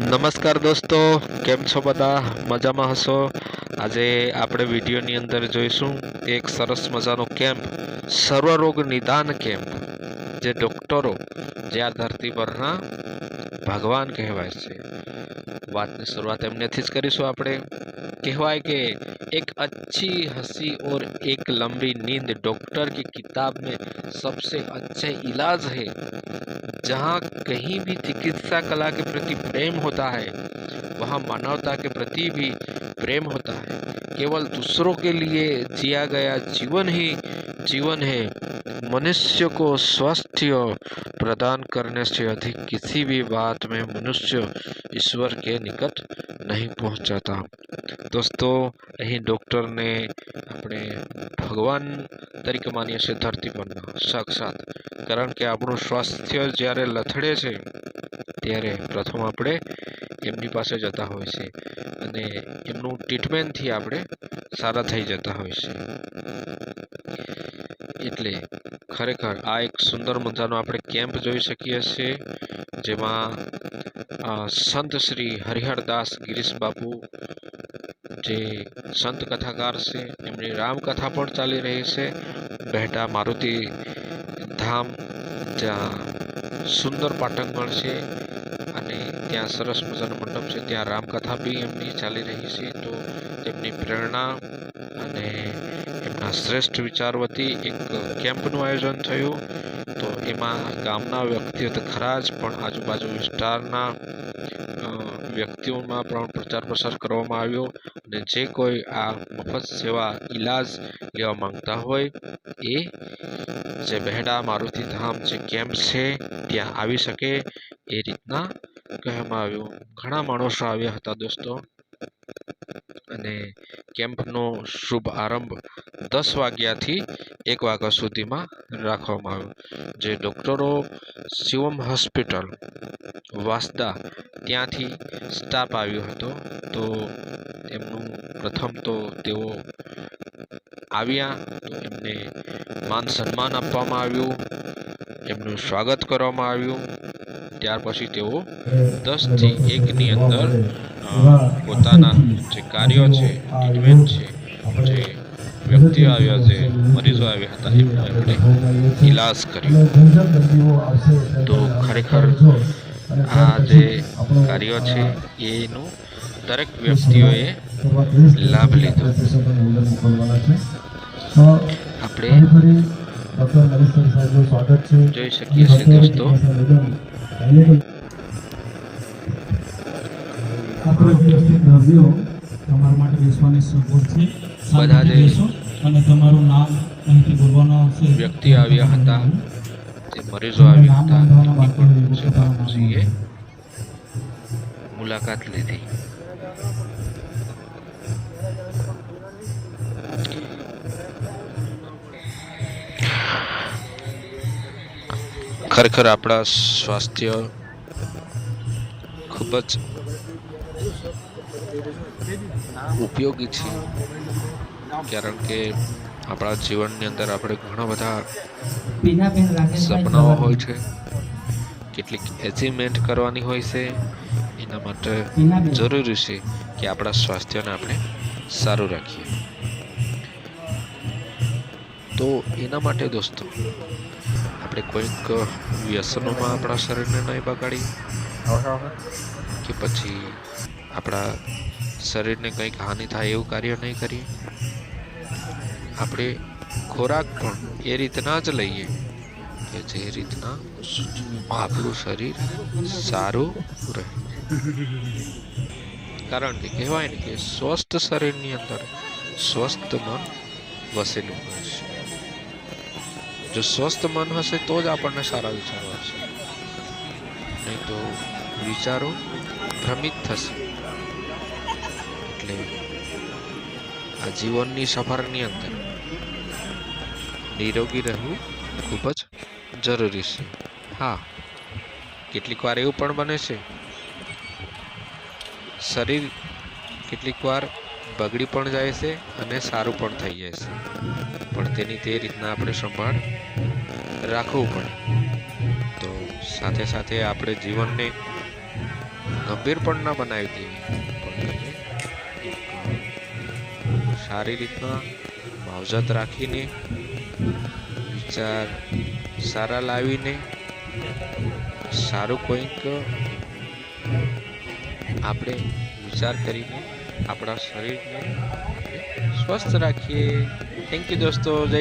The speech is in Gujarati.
નમસ્કાર દોસ્તો, કેમ છો બધા? મજામાં હશો? આજે આપણે વિડીયોની અંદર જોઈશું એક સરસ મજાનો કેમ્પ, સર્વરોગ નિદાન કેમ્પ, જે ડોક્ટરો જે આ ધરતી પરના ભગવાન કહેવાય છે. बात की शुरुआत एमनेથી જ કરીશું આપણે. कहवाय कि एक अच्छी हंसी और एक लंबी नींद डॉक्टर की किताब में सबसे अच्छे इलाज है. जहाँ कहीं भी चिकित्सा कला के प्रति प्रेम होता है, वहाँ मानवता के प्रति भी प्रेम होता है. केवल दूसरों के लिए जिया गया जीवन ही जीवन है. मनुष्य को स्वास्थ्य प्रदान करने से अधिक किसी भी बात में मनुष्य ईश्वर के निकट नहीं पहुंचाता. दोस्तों, અહીં ડૉક્ટરને આપણે ભગવાન તરીકે માનીએ છીએ ધરતી પરના સાક્ષાત. કારણ કે આપણું સ્વાસ્થ્ય જ્યારે લથડે છે ત્યારે પ્રથમ આપણે એમની પાસે જતા હોય છે અને એમનું ટ્રીટમેન્ટથી આપણે સારા થઈ જતા હોય છે. એટલે ખરેખર આ એક સુંદર મજાનો આપણે કેમ્પ જોઈ શકીએ છીએ, જેમાં સંત શ્રી હરિહરદાસ ગિરીશ બાપુ જે સંત કથાકાર છે, એમની રામકથા પણ ચાલી રહી છે. બહેટા મારુતિ ધામ, જ્યાં સુંદર પાટણગણ છે અને ત્યાં સરસ મજાનો મંડપ છે, ત્યાં રામકથા બી એમની ચાલી રહી છે. તો તેમની પ્રેરણા અને એમના શ્રેષ્ઠ વિચાર વતી એક કેમ્પનું આયોજન થયું. તો એમાં ગામના વ્યક્તિઓ તો ખરા જ, પણ આજુબાજુ વિસ્તારના વ્યક્તિઓમાં પણ પ્રચાર પ્રસાર કરવામાં આવ્યો. અને જે કોઈ આ મફત સેવા ઈલાજ લેવા માંગતા હોય એ જે બહેડા મારુતિ ધામ જે કેમ્પ છે ત્યાં આવી શકે એ રીતના કહેવામાં આવ્યું. ઘણા માણસો આવ્યા હતા દોસ્તો, અને કેમ્પનો શુભ આરંભ 10 વાગ્યાથી 1 વાગ્યા સુધીમાં રાખવામાં આવ્યો. જે ડૉક્ટરો શિવમ હોસ્પિટલ વાસદા ત્યાંથી સ્ટાફ આવ્યો હતો. તો એમનું પ્રથમ તો તેઓ આવ્યા તો એમને માન સન્માન આપવામાં આવ્યું, એમનું સ્વાગત કરવામાં આવ્યું. ત્યાર પછી તેઓ 10 થી 1ની અંદર પોતાના જે કાર્યો છે, ટ્રીટમેન્ટ છે, જે વ્યક્તિઓ આવ્યા, જે મરીઝો આવ્યા હતા, એમનો એમણે ઈલાજ કર્યો. તો ખરેખર આ જે કાર્યો છે એનું દરેક વ્યક્તિઓએ લાભ લીધો. આપણે જોઈ શકીએ છીએ દોસ્તો, બધા જે વ્યક્તિઓ આવ્યા હતા, જે મરીઝો આવ્યા હતા, એમની પણ બાપુજીએ મુલાકાત લીધી. ખરેખર આપણા સ્વાસ્થ્ય ખૂબ જ ઉપયોગી છે, કારણ કે આપણા જીવનની અંદર આપણે ઘણા બધા સપનાઓ હોય છે, કેટલીક એચિવમેન્ટ કરવાની હોય છે. એના માટે જરૂરી છે કે આપણા સ્વાસ્થ્યને આપણે સારું રાખીએ. તો એના માટે દોસ્તો આપણે કોઈક વ્યસનોમાં આપણા શરીરને નહીં બગાડી, કે પછી આપણા શરીરને કંઈક હાનિ થાય એવું કાર્ય નહીં કરીએ. આપણે ખોરાક પણ એ રીતના જ લઈએ કે જે રીતના આપણું શરીર સારું રહે. કારણ કે કહેવાય ને કે સ્વસ્થ શરીરની અંદર સ્વસ્થ મન વસેલું હોય છે. જો સ્વસ્થ મન હશે તો જ આપણને સારા વિચારો હશે, નહીં તો વિચારો ભ્રમિત થશે. એટલે આ જીવનની સફરની અંદર નિરોગી રહેવું ખૂબ જ જરૂરી છે. હા, કેટલીક વાર એવું પણ બને છે, શરીર કેટલીક વાર બગડી પણ જાય છે અને સારું પણ થઈ જાય છે, પણ તેની તે રીતના આપણે સંભાળ રાખવું પડે. તો સાથે સાથે આપણે જીવનને ગંભીર પણ ના બનાવી દઈએ, પણ એને સારી રીતના માવજત રાખીને વિચાર સારા લાવીને સારું કોઈક આપણે વિચાર કરીને આપણા શરીરને આપણે સ્વસ્થ રાખીએ. થેન્ક યુ દોસ્તો. જય